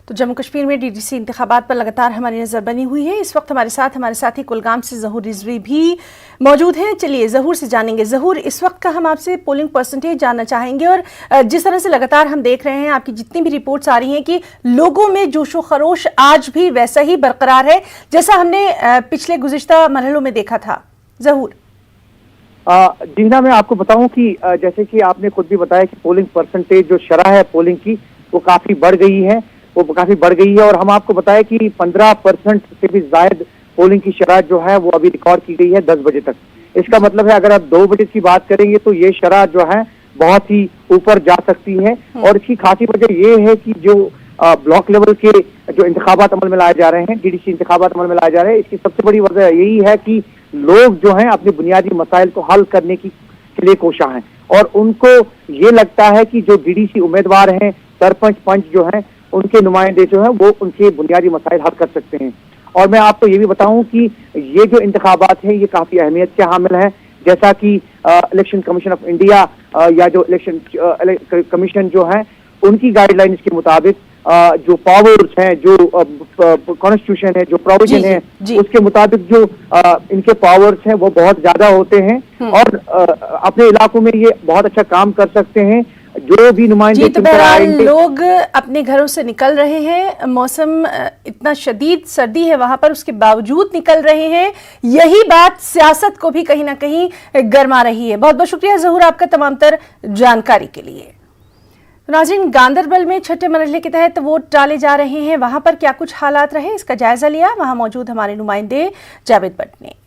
تو جموں کشمیر میں DDC انتخابات پر لگاتار ہماری نظر بنی ہوئی ہے. اس وقت ہمارے ساتھی کولگام سے ظہور رضوی بھی موجود ہیں. چلیے ظہور سے جانیں گے. ظہور، اس وقت کا ہم آپ سے پولنگ پرسنٹیج جاننا چاہیں گے، اور جس طرح سے لگاتار ہم دیکھ رہے ہیں آپ کی جتنی بھی رپورٹس آ رہی ہیں کہ لوگوں میں جوش و خروش آج بھی ویسا ہی برقرار ہے جیسا ہم نے پچھلے گزشتہ مرحلوں میں دیکھا تھا. ظہور. جی میں آپ کو بتاؤں کہ جیسے کہ آپ نے خود بھی بتایا کہ پولنگ پرسنٹیج جو شرح ہے پولنگ کی وہ کافی بڑھ گئی ہے، اور ہم آپ کو بتایا کہ 15% سے بھی زائد پولنگ کی شرح جو ہے وہ ابھی ریکارڈ کی گئی ہے 10 بجے تک. اس کا مطلب ہے اگر آپ 2 بجے کی بات کریں گے تو یہ شرح جو ہے بہت ہی اوپر جا سکتی ہے. اور اس کی خاصی وجہ یہ ہے کہ جو بلاک لیول کے جو انتخابات عمل میں لائے جا رہے ہیں، DDC انتخابات عمل میں لائے جا رہے ہیں، اس کی سب سے بڑی وجہ یہی ہے کہ لوگ جو ہیں اپنے بنیادی مسائل کو حل کرنے کے لیے کوشاں ہیں، اور ان کو یہ لگتا ہے کہ جو DDC امیدوار ہیں، سرپنچ پنچ جو ہیں، ان کے نمائندے جو ہیں وہ ان کے بنیادی مسائل حل کر سکتے ہیں. اور میں آپ کو یہ بھی بتاؤں کہ یہ جو انتخابات ہیں یہ کافی اہمیت کے حامل ہیں، جیسا کہ الیکشن کمیشن آف انڈیا یا جو الیکشن کمیشن جو ہیں ان کی گائیڈ لائنز کے مطابق جو پاورز ہیں، جو کانسٹیٹیوشن ہے، جو پروویژن ہے، اس کے مطابق جو ان کے پاورز ہیں وہ بہت زیادہ ہوتے ہیں، اور اپنے علاقوں میں یہ بہت اچھا کام کر سکتے ہیں. جو بھی نمائندے تو بہرحال لوگ اپنے گھروں سے نکل رہے ہیں، موسم اتنا شدید سردی ہے وہاں پر، اس کے باوجود نکل رہے ہیں. یہی بات سیاست کو بھی کہیں نہ کہیں گرما رہی ہے. بہت بہت شکریہ ظہور آپ کا تمام تر جانکاری کے لیے. ناظرین، گاندربل میں چھٹے مرحلے کے تحت ووٹ ڈالے جا رہے ہیں، وہاں پر کیا کچھ حالات رہے اس کا جائزہ لیا. وہاں موجود ہمارے نمائندے جاوید بٹ نے.